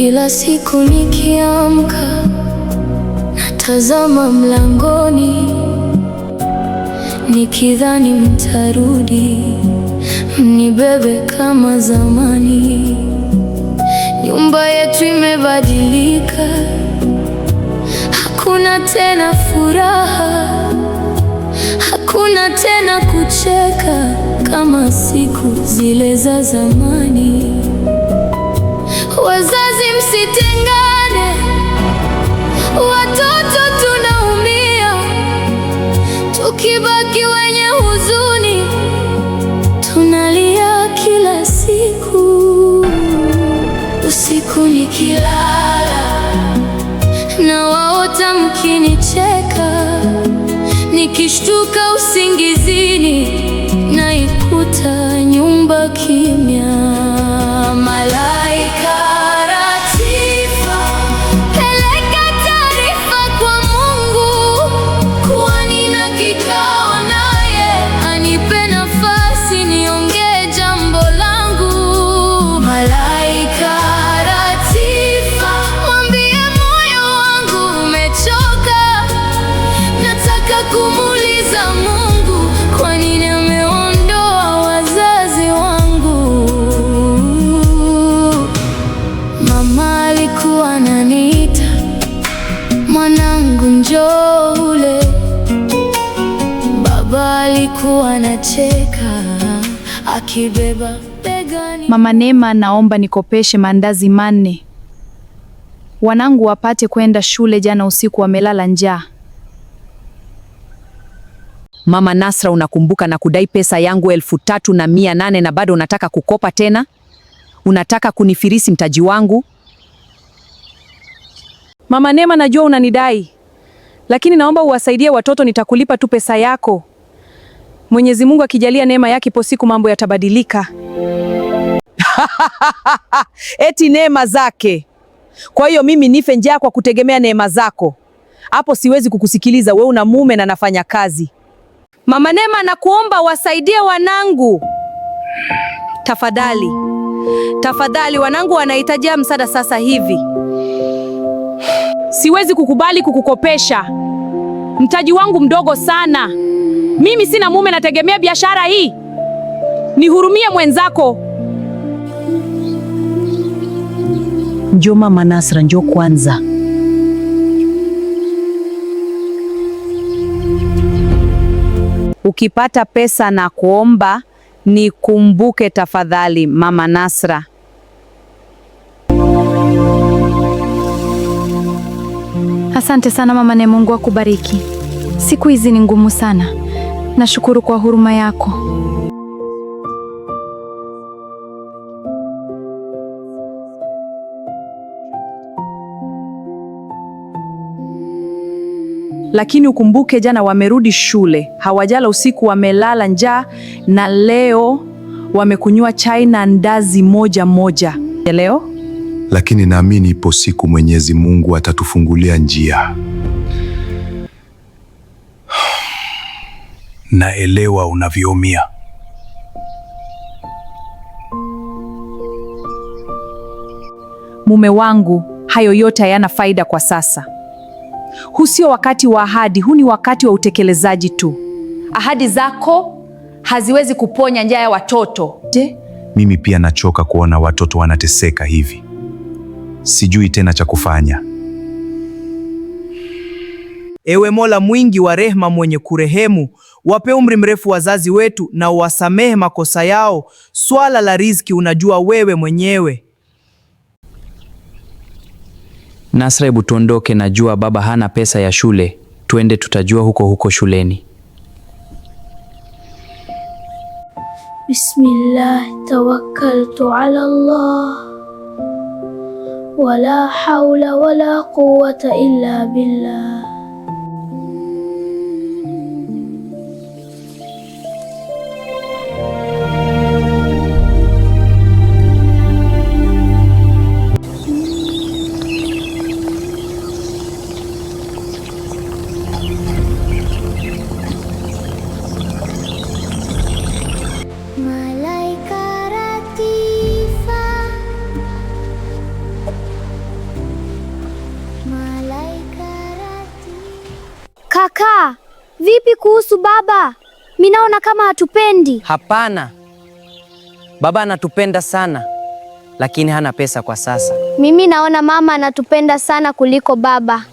Kila siku nikiamka, natazama mlangoni, nikidhani mtarudi mnibebe kama zamani. Nyumba yetu imebadilika, hakuna tena furaha, hakuna tena kucheka kama siku zile za zamani. Wazazi msitengane, watoto tunaumia, tukibaki wenye huzuni, tunalia kila siku. Usiku nikilala, nawaota mkinicheka, nikishtuka usingizini, naikuta nyumba kimya. Malaika Latifa, peleka taarifa kwa Mungu kuwa nina kikao naye, anipe nafasi niongee jambo langu. Malaika Latifa, mwambie moyo wangu umechoka, nataka kumuuliza Mungu kwa nini ameondoa wazazi wangu. Mama alikuwa ananiita, mwanangu njoo ule. Baba alikuwa anacheka, akibeba begani. Mama Neema, naomba nikopeshe mandazi 4. Wanangu wapate kwenda shule, jana usiku wamelala njaa. Mama Nasra, unakumbuka na kudai pesa yangu 3,800 na bado unataka kukopa tena? Unataka kunifirisi mtaji wangu? Mama Neema, najua unanidai, lakini naomba uwasaidie watoto, nitakulipa tu pesa yako. Mwenyezi Mungu akijalia neema yake, ipo siku mambo yatabadilika. Eti neema zake? Kwa hiyo mimi nife njaa kwa kutegemea neema zako? Hapo siwezi kukusikiliza, wewe una mume na nafanya kazi. Mama Neema, nakuomba wasaidie wanangu. Tafadhali. Tafadhali, wanangu wanahitaji msaada sasa hivi. Siwezi kukubali kukukopesha. Mtaji wangu mdogo sana. Mimi sina mume, nategemea biashara hii. Nihurumie mwenzako. Njoo Mama Nasra, njoo kwanza. Ukipata pesa na kuomba nikumbuke tafadhali, Mama Nasra. Asante sana Mama Neema, Mungu akubariki. Siku hizi ni ngumu sana. Nashukuru kwa huruma yako. Lakini ukumbuke jana wamerudi shule, hawajala usiku, wamelala njaa, na leo wamekunywa chai na ndazi moja. Leo? Lakini naamini ipo siku Mwenyezi Mungu atatufungulia njia. Naelewa unavyoumia. Mume wangu, hayo yote hayana faida kwa sasa. Huu sio wakati wa ahadi, huu ni wakati wa utekelezaji tu. Ahadi zako haziwezi kuponya njaa ya watoto. Je? Mimi pia nachoka kuona watoto wanateseka hivi. Sijui tena cha kufanya. Ewe Mola mwingi wa rehema, mwenye kurehemu, wape umri mrefu wazazi wetu na uwasamehe makosa yao. Swala la riziki unajua wewe mwenyewe. Nasra, hebu tuondoke, najua baba hana pesa ya shule. Twende, tutajua huko shuleni. Bismillah, tawakkaltu ala Allah, wala hawla wala quwwata illa billah. Vipi kuhusu baba? Mimi naona kama hatupendi. Hapana, baba anatupenda sana, lakini hana pesa kwa sasa. Mimi naona mama anatupenda sana kuliko baba.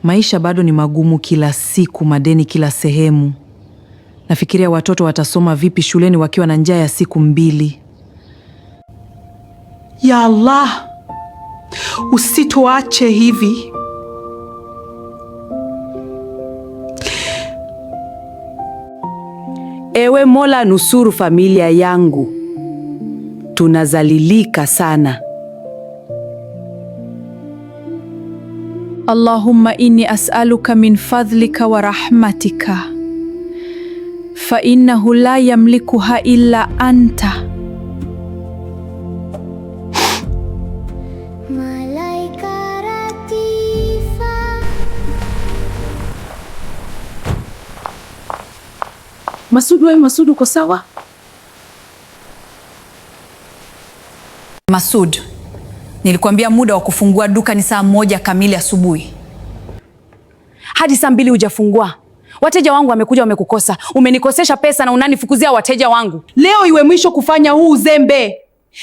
Maisha bado ni magumu kila siku, madeni kila sehemu. Nafikiria watoto watasoma vipi shuleni wakiwa na njaa ya siku 2. Ya Allah, usituache hivi. Ewe Mola, nusuru familia yangu. Tunazalilika sana. Allahumma inni as'aluka min fadhlika wa rahmatika fa innahu la yamlikuha illa anta. Malaika Latifa. Masud, uko sawa? Masud, nilikwambia muda wa kufungua duka ni saa 1 kamili asubuhi. Hadi saa 2 hujafungua. Wateja wangu wamekuja wamekukosa. Umenikosesha pesa na unanifukuzia wateja wangu. Leo iwe mwisho kufanya huu uzembe.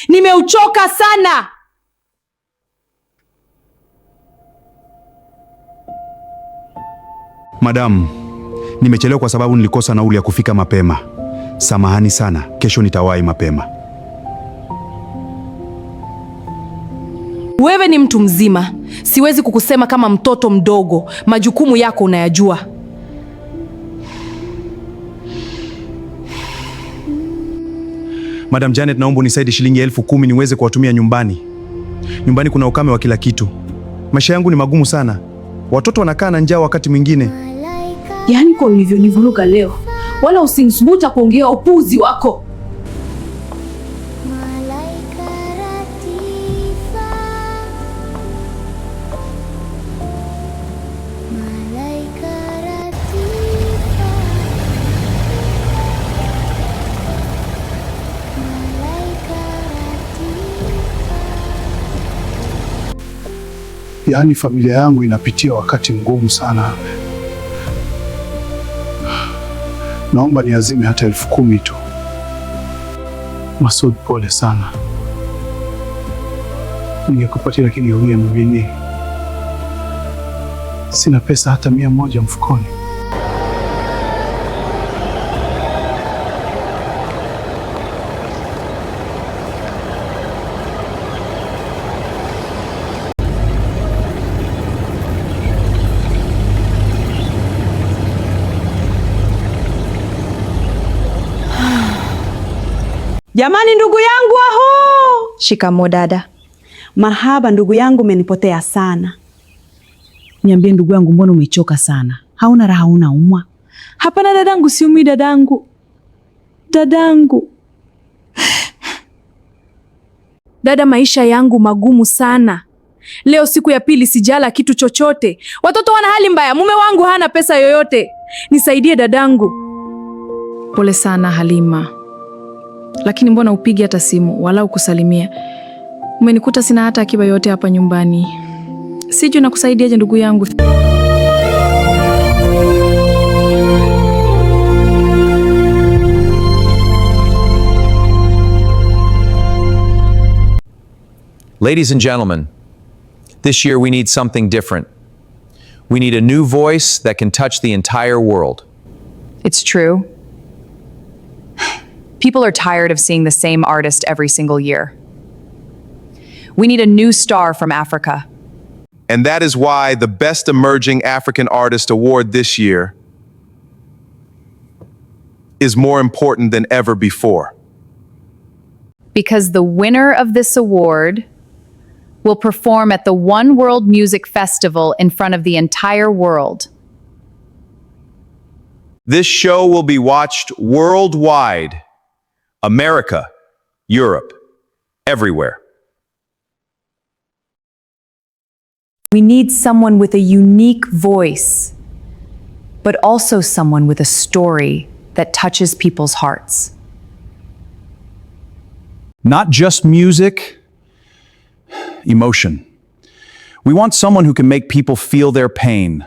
Nimeuchoka sana. Madamu, nimechelewa kwa sababu nilikosa nauli ya kufika mapema. Samahani sana, kesho nitawahi mapema. Wewe ni mtu mzima. Siwezi kukusema kama mtoto mdogo. Majukumu yako unayajua. Madam Janet, naomba unisaidie shilingi 10,000 niweze kuwatumia nyumbani. Nyumbani kuna ukame wa kila kitu. Maisha yangu ni magumu sana. Watoto wanakaa na njaa wakati mwingine. Yaani kwa ulivyonivuruga leo, wala usinisubuta kuongea upuzi wako. Malaika Latifa. Malaika Latifa. Malaika Latifa. Yaani familia yangu inapitia wakati mgumu sana. Naomba niazime hata 10,000 tu. Masud, pole sana. Ningekupatia lakini uniamini. Sina pesa hata 100 mfukoni. Jamani, ndugu yangu aho! Shikamoo dada. Marhaba ndugu yangu, umenipotea sana. Niambie ndugu yangu, mbona umechoka sana? Hauna raha, unaumwa? Hapana dadangu, siumi dadangu. Dada, maisha yangu magumu sana. Leo siku ya pili sijala kitu chochote. Watoto wana hali mbaya, mume wangu hana pesa yoyote. Nisaidie dadangu. Pole sana Halima. lakini mbona upigi hata simu wala ukusalimia? Umenikuta sina hata akiba yote hapa nyumbani. Sijui nakusaidiaje ndugu yangu. Ladies and gentlemen, this year we need something different. We need a new voice that can touch the entire world. It's true. People are tired of seeing the same artist every single year. We need a new star from Africa. And that is why the Best Emerging African Artist Award this year is more important than ever before. Because the winner of this award will perform at the One World Music Festival in front of the entire world. This show will be watched worldwide. America, Europe, everywhere. We need someone with a unique voice, but also someone with a story that touches people's hearts. Not just music, emotion. We want someone who can make people feel their pain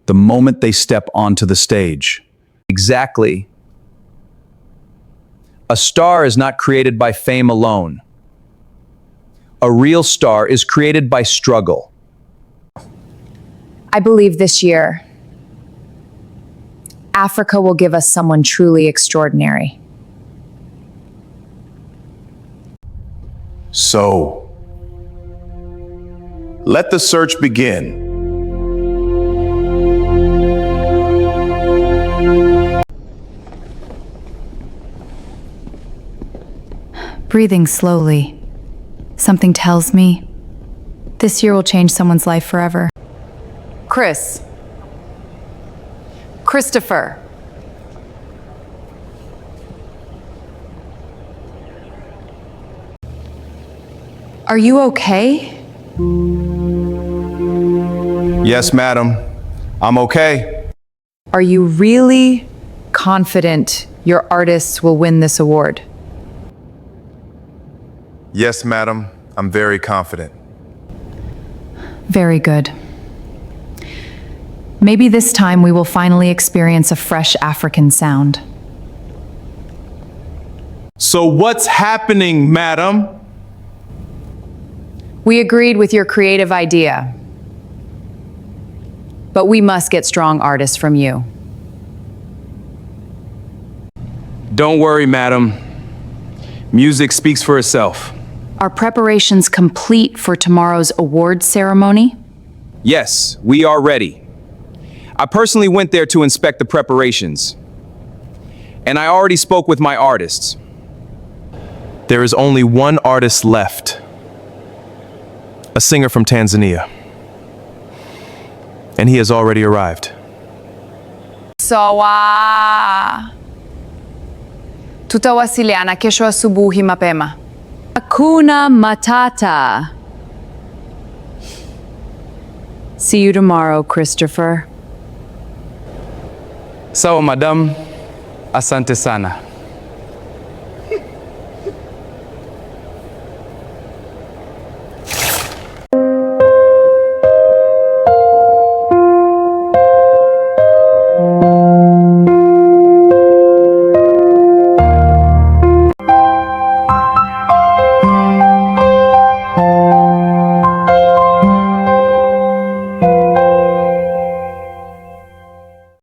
the moment they step onto the stage. Exactly. A star is not created by fame alone. A real star is created by struggle. I believe this year, Africa will give us someone truly extraordinary. So, let the search begin. Breathing slowly. Something tells me this year will change someone's life forever. Christopher. Are you okay? Yes, madam. I'm okay. Are you really confident your artists will win this award? Yes, madam. I'm very confident. Very good. Maybe this time we will finally experience a fresh African sound. So what's happening, madam? We agreed with your creative idea, but we must get strong artists from you. Don't worry, madam. Music speaks for itself. Are preparations complete for tomorrow's awards ceremony? Yes, we are ready. I personally went there to inspect the preparations, and I already spoke with my artists. There is only one artist left. A singer from Tanzania. And he has already arrived. Sawa. Tutawasiliana kesho asubuhi mapema. Hakuna matata. See you tomorrow, Christopher. Sawa, madam. Asante sana.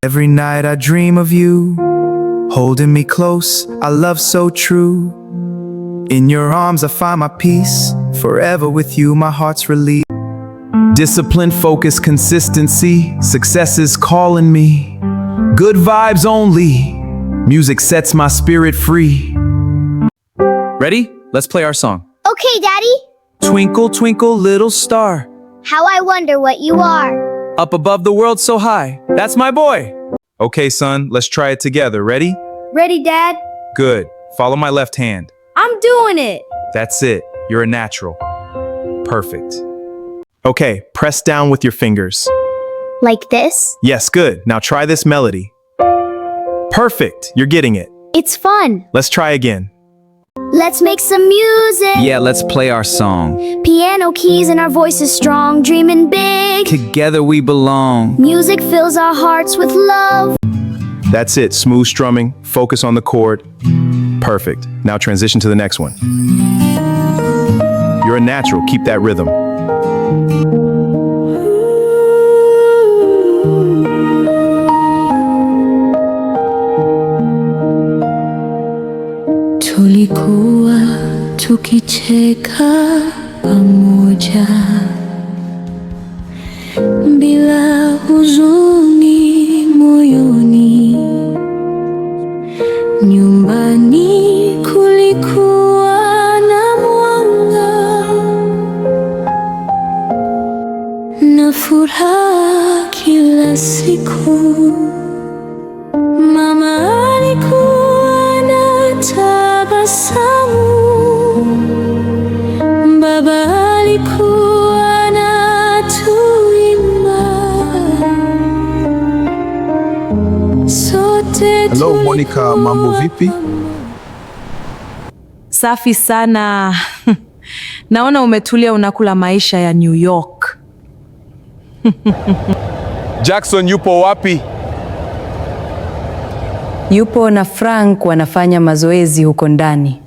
Every night I dream of you, holding me close, our love so true. In your arms I find my peace, forever with you my heart's relief. Discipline, focus, consistency, success is calling me. Good vibes only, music sets my spirit free. Ready? Let's play our song. Okay, Daddy. Twinkle, twinkle, little star, How I wonder what you are. Up above the world so high. That's my boy. Okay, son, let's try it together. Ready? Ready, Dad? Good. Follow my left hand. I'm doing it. That's it. You're a natural. Perfect. Okay, press down with your fingers. Like this? Yes, good. Now try this melody. Perfect. You're getting it. It's fun. Let's try again. Let's make some music. Yeah, let's play our song. Piano keys and our voices strong, dreaming big. Together we belong. Music fills our hearts with love. That's it. Smooth strumming. Focus on the chord. Perfect. Now transition to the next one. You're a natural. Keep that rhythm. Tulikuwa tukicheka pamoja bila huzuni moyoni. Nyumbani kulikuwa na mwanga na furaha kila siku. Mama alikuwa na tabasamu, baba alikuwa na tuima. Sote Hello Monica, mambo vipi? Safi sana. Naona umetulia unakula maisha ya New York. Jackson yupo wapi? Yupo na Frank wanafanya mazoezi huko ndani.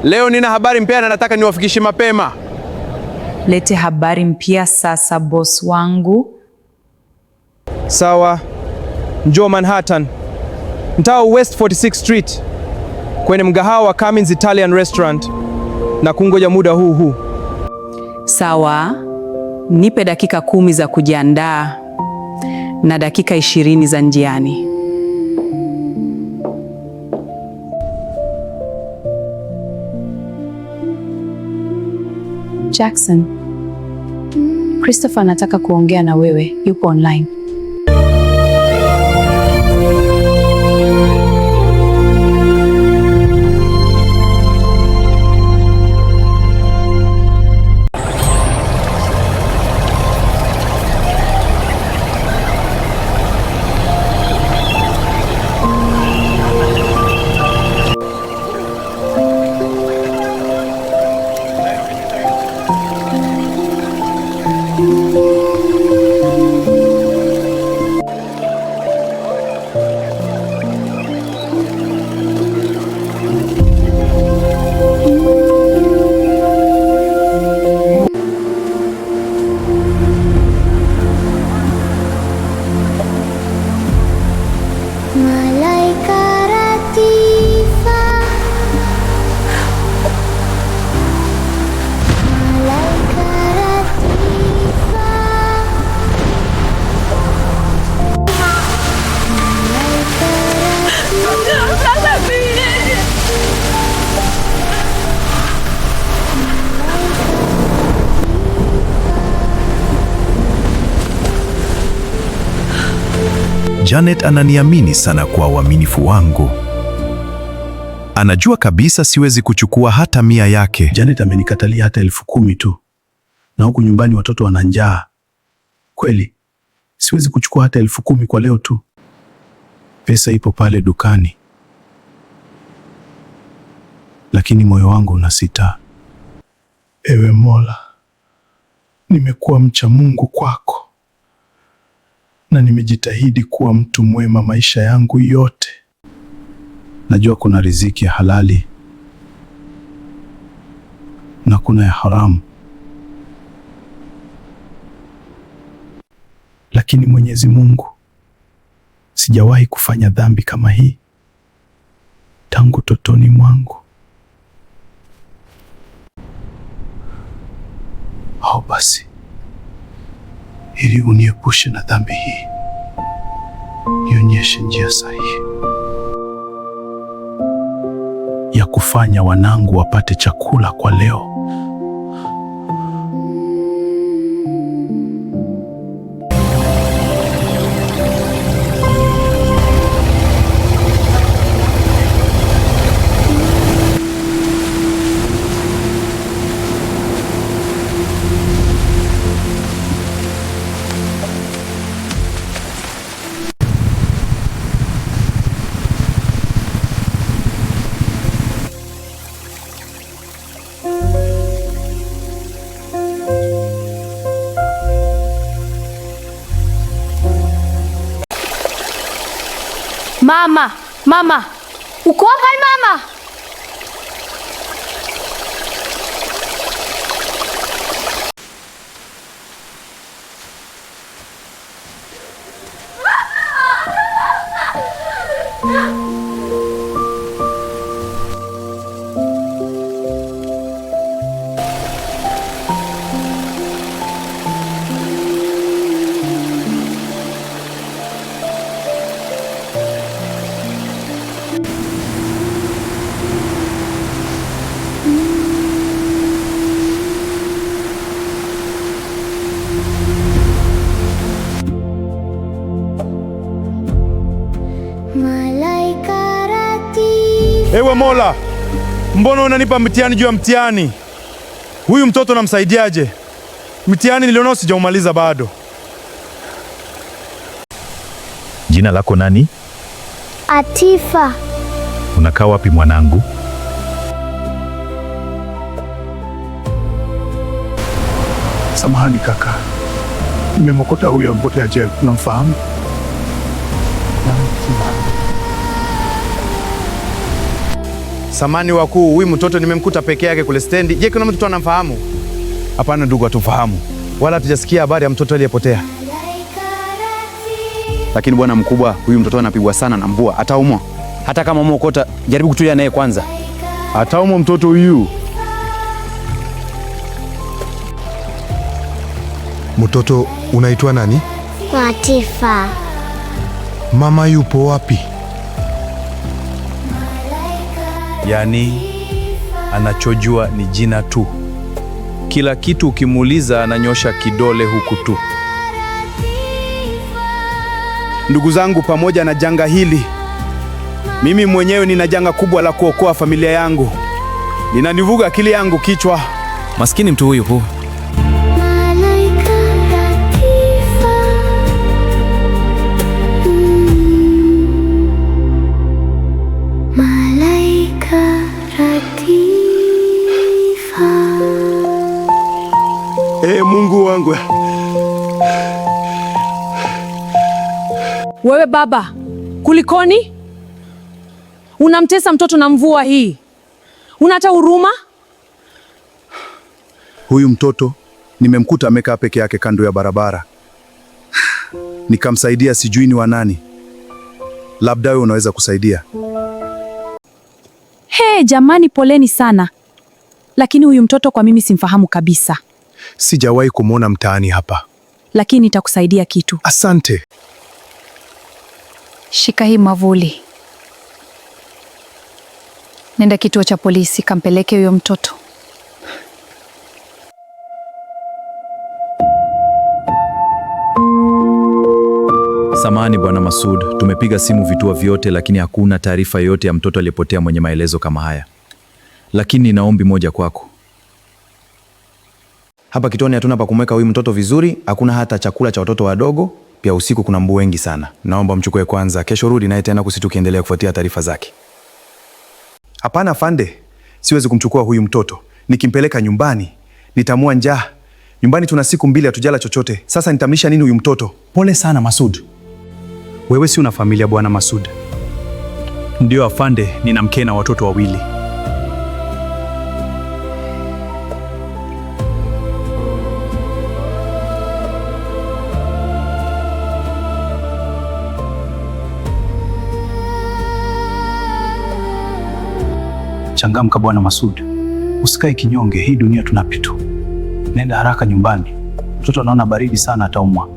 Leo nina habari mpya na nataka niwafikishe mapema. Lete habari mpya sasa, boss wangu. Sawa. Njoo Manhattan, mtaa West 46th Street, kwenye mgahawa wa Cummins Italian Restaurant, na kungoja muda huu. Sawa. Nipe dakika 10 za kujiandaa na dakika 20 za njiani. Jackson, Christopher anataka kuongea na wewe, yupo online. Janet ananiamini sana kwa uaminifu wangu. Anajua kabisa siwezi kuchukua hata 100 yake. Janet amenikatalia hata 10,000 tu, na huku nyumbani watoto wana njaa. Kweli siwezi kuchukua hata 10,000 kwa leo tu. Pesa ipo pale dukani, lakini moyo wangu unasita. Ewe Mola, nimekuwa mcha Mungu kwako na nimejitahidi kuwa mtu mwema maisha yangu yote. Najua kuna riziki ya halali na kuna ya haramu, lakini Mwenyezi Mungu, sijawahi kufanya dhambi kama hii tangu totoni mwangu. Au basi, ili uniepushe na dhambi hii, nionyeshe njia sahihi ya kufanya wanangu wapate chakula kwa leo. Mama, mama, uko hapa mama? Ewe Mola, mbona unanipa mtihani juu ya mtihani? Huyu mtoto namsaidiaje? Mtihani nilionao sijaumaliza bado. Jina lako nani? Atifa. Unakaa wapi mwanangu? Samahani kaka, nimemokota huyo ampotea jail. Unamfahamu? Samani wakuu, huyu mtoto nimemkuta peke yake kule stendi. Je, kuna mtu anamfahamu? Hapana ndugu, hatufahamu. Wala hatujasikia habari ya mtoto aliyepotea. Lakini bwana mkubwa, huyu mtoto anapigwa sana na mvua, ataumwa. Hata kama umeokota, jaribu kutulia naye kwanza. Ataumwa mtoto huyu. Mtoto unaitwa nani? Atifa. Mama yupo wapi? Yaani anachojua ni jina tu. Kila kitu ukimuuliza ananyosha kidole huku tu. Ndugu zangu, pamoja na janga hili, mimi mwenyewe nina janga kubwa la kuokoa familia yangu. Linanivuga akili yangu kichwa. Maskini mtu huyu huu. Mungu wangu. Wewe baba, kulikoni? Unamtesa mtoto na mvua hii? Unata huruma? Huyu mtoto nimemkuta amekaa peke yake kando ya barabara. Nikamsaidia, sijui ni wa nani. Labda wewe unaweza kusaidia. Jamani, poleni sana. Lakini huyu mtoto kwa mimi simfahamu kabisa. Sijawahi kumwona mtaani hapa. Lakini nitakusaidia kitu. Asante. Shika hii mwavuli. Nenda kituo cha polisi, kampeleke huyo mtoto. Samahani Bwana Masud, tumepiga simu vituo vyote lakini hakuna taarifa yoyote ya mtoto aliyepotea mwenye maelezo kama haya. Lakini nina ombi moja kwako. Hapa kituoni hatuna pa kumweka huyu mtoto vizuri, hakuna hata chakula cha watoto wadogo, pia usiku kuna mbu wengi sana. Naomba mchukue kwanza, kesho rudi naye tena kusitukiendelea kufuatia taarifa zake. Hapana afande, siwezi kumchukua huyu mtoto. Nikimpeleka nyumbani nitamua njaa. Nyumbani tuna siku 2 hatujala chochote. Sasa nitamlisha nini huyu mtoto? Pole sana Masud. Wewe si una familia Bwana Masud? Ndio afande, nina mke na watoto 2. Changamka Bwana Masud, usikae kinyonge, hii dunia tunapita. Nenda haraka nyumbani, mtoto anaona baridi sana, ataumwa.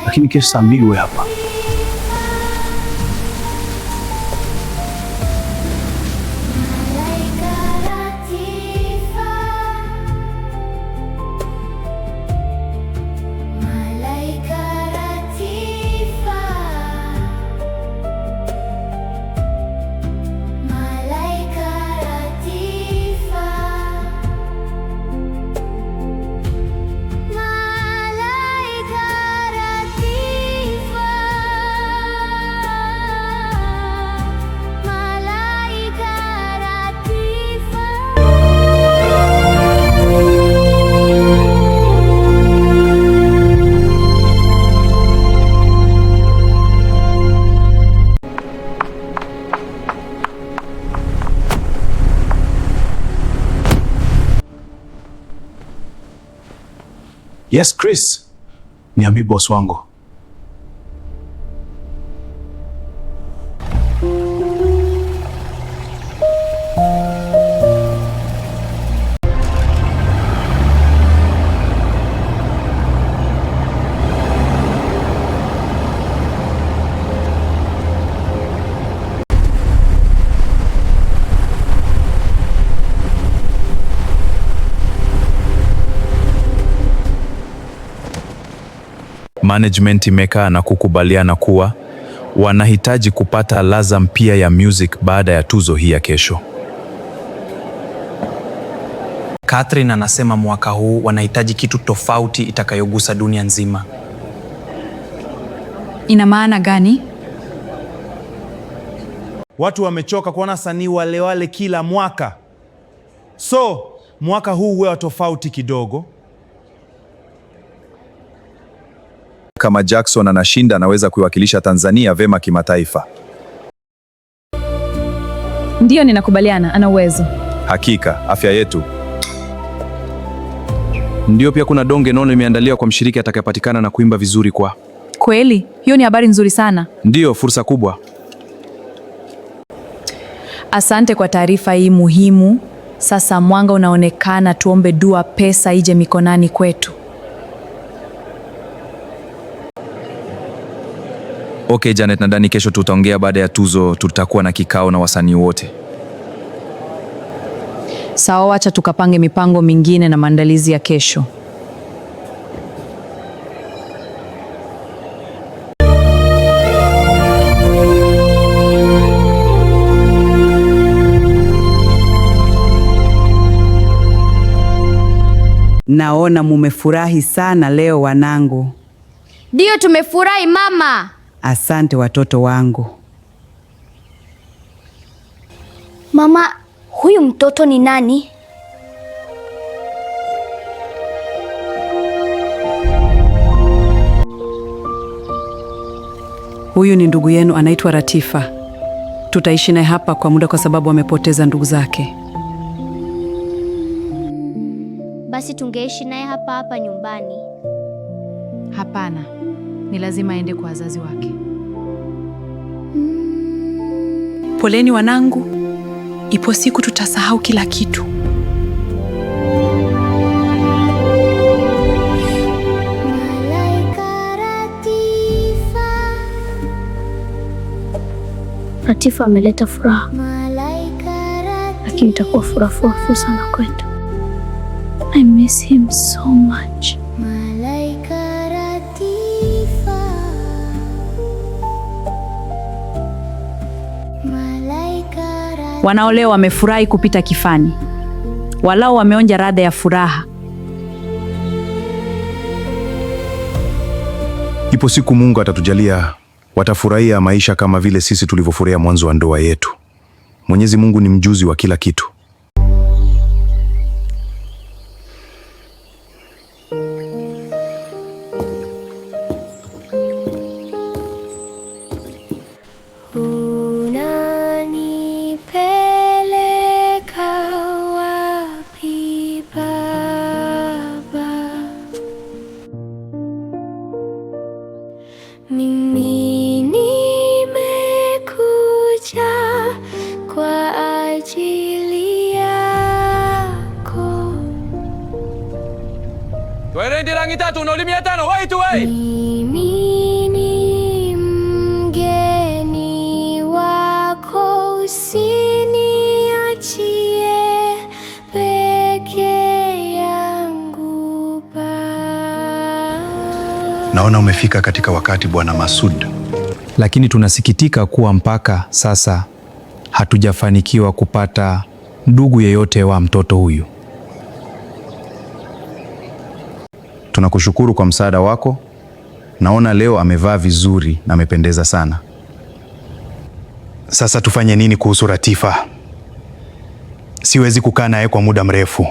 Lakini kesho saa 2 uwe hapa. Yes, Chris. Niambie boss wangu. Management imekaa na kukubaliana kuwa wanahitaji kupata ladha mpya ya music baada ya tuzo hii ya kesho. Catherine anasema mwaka huu wanahitaji kitu tofauti itakayogusa dunia nzima. Ina maana gani? Watu wamechoka kuona wasanii wale wale kila mwaka. So, mwaka huu uwe tofauti kidogo. Kama Jackson anashinda, anaweza kuiwakilisha Tanzania vema kimataifa. Ndiyo, ninakubaliana, ana uwezo. Hakika, afya yetu. Ndio, pia kuna donge nono limeandaliwa kwa mshiriki atakayepatikana na kuimba vizuri kwa. Kweli? Hiyo ni habari nzuri sana. Ndiyo, fursa kubwa. Asante kwa taarifa hii muhimu. Sasa mwanga unaonekana, tuombe dua pesa ije mikonani kwetu. Okay, Janet, nadhani kesho tutaongea baada ya tuzo, tutakuwa na kikao na wasanii wote. Sawa, wacha tukapange mipango mingine na maandalizi ya kesho. Naona mumefurahi sana leo wanangu. Ndio, tumefurahi mama. Asante watoto wangu. Mama, huyu mtoto ni nani? Huyu ni ndugu yenu, anaitwa Ratifa. Tutaishi naye hapa kwa muda kwa sababu amepoteza ndugu zake. Basi tungeishi naye hapa hapa nyumbani. Hapana, ni lazima aende kwa wazazi wake. Poleni wanangu, ipo siku tutasahau kila kitu. Ratifa ameleta furaha, lakini itakuwa furaha sana kwetu. I miss him so much. Wanaoleo wamefurahi kupita kifani. Walao wameonja ladha ya furaha. Ipo siku Mungu atatujalia, watafurahia maisha kama vile sisi tulivyofurahia mwanzo wa ndoa yetu. Mwenyezi Mungu ni mjuzi wa kila kitu. Mimi nimekuja kwa ajili yako. Twaende rangi tatu na ulimia tano, wait away. Mimi ni mgeni wako, usiniachie peke yangu Baba. Naona umefika katika wakati Bwana Masud. Lakini tunasikitika kuwa mpaka sasa hatujafanikiwa kupata ndugu yeyote wa mtoto huyu. Tunakushukuru kwa msaada wako. Naona leo amevaa vizuri na amependeza sana. Sasa tufanye nini kuhusu Ratifa? Siwezi kukaa naye kwa muda mrefu.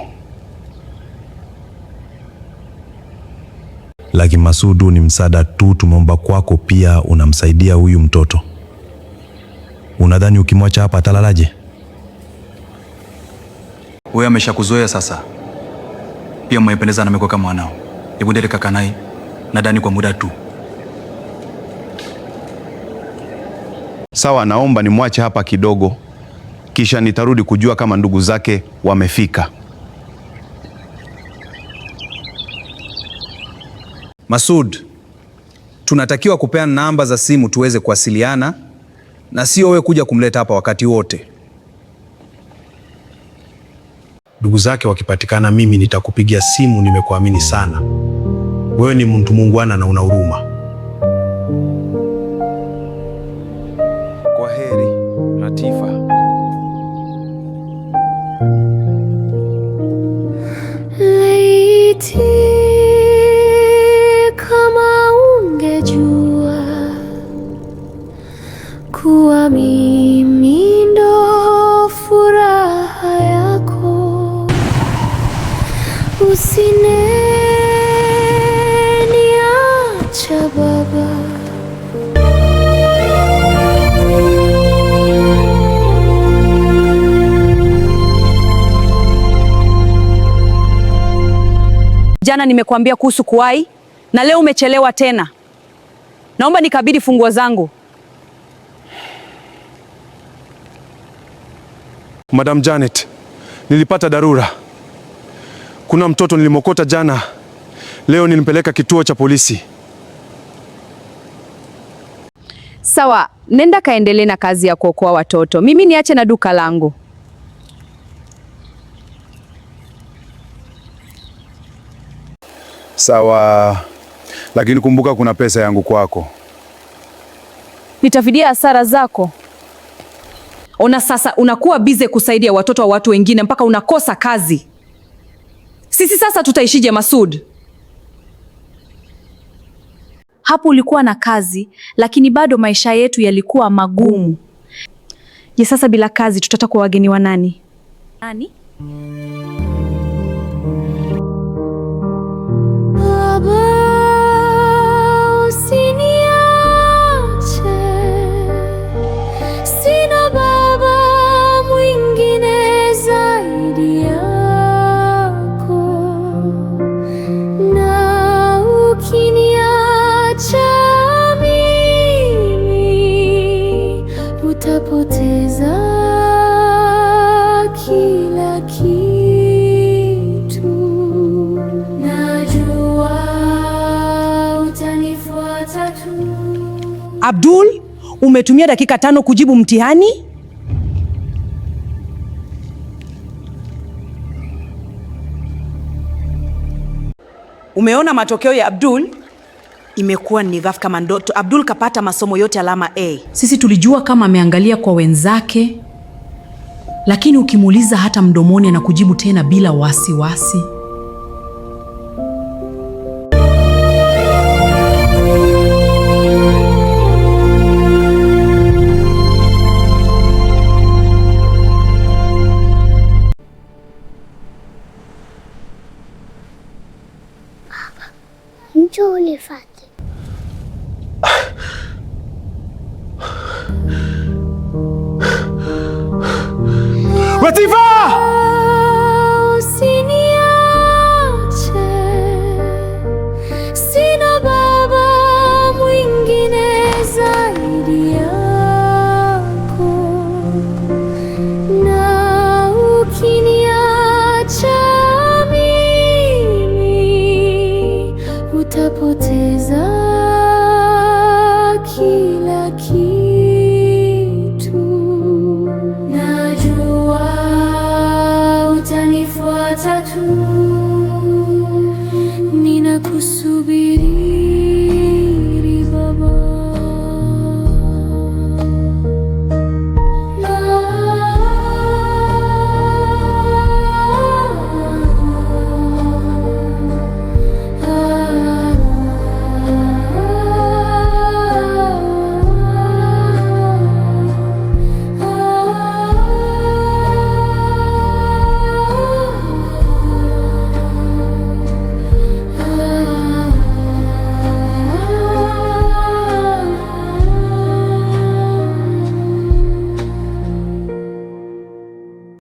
Lakini Masudu, ni msaada tu tumeomba kwako, pia unamsaidia huyu mtoto. Unadhani ukimwacha hapa atalalaje? Wewe ameshakuzoea sasa. Pia mmependeza na amekuwa kama mwanao. ebundele kakanai nadani kwa muda tu. Sawa, naomba nimwache hapa kidogo, kisha nitarudi kujua kama ndugu zake wamefika. Masud, tunatakiwa kupeana namba za simu tuweze kuwasiliana, na sio wewe kuja kumleta hapa wakati wote. Ndugu zake wakipatikana, mimi nitakupigia simu. Nimekuamini sana, wewe ni mtu muungwana na una huruma. Kwa heri, Latifa. Laiti kama ungejua kuwa mimi ndo furaha yako, usiniacha baba. Jana nimekuambia kuhusu kuwahi na leo umechelewa tena. Naomba nikabidhi funguo zangu. Madam Janet, nilipata dharura. Kuna mtoto nilimokota jana. Leo nilimpeleka kituo cha polisi. Sawa, nenda kaendelee na kazi ya kuokoa watoto. Mimi niache na duka langu. Sawa, lakini kumbuka kuna pesa yangu kwako. Nitafidia hasara zako. Ona sasa unakuwa bize kusaidia watoto wa watu wengine mpaka unakosa kazi. Sisi sasa tutaishije Masud? Hapo ulikuwa na kazi, lakini bado maisha yetu yalikuwa magumu. Je, sasa bila kazi tutatakuwa wageni wa nani? Nani? Baba, usiniache. Sina baba mwingine zaidi yako. Na ukiniacha mimi, utapoteza kila kitu. Abdul, umetumia dakika 5 kujibu mtihani? Umeona matokeo ya Abdul? Imekuwa ni ghafla kama ndoto. Abdul kapata masomo yote alama A. Sisi tulijua kama ameangalia kwa wenzake, lakini ukimuuliza hata mdomoni anakujibu tena bila wasiwasi. Njoo unifuate. Latifa! Usiniache. Sina baba mwingine zaidi yako. Na ukiniacha utapoteza kila kitu. Najua utanifuata tu, ninakusubiri.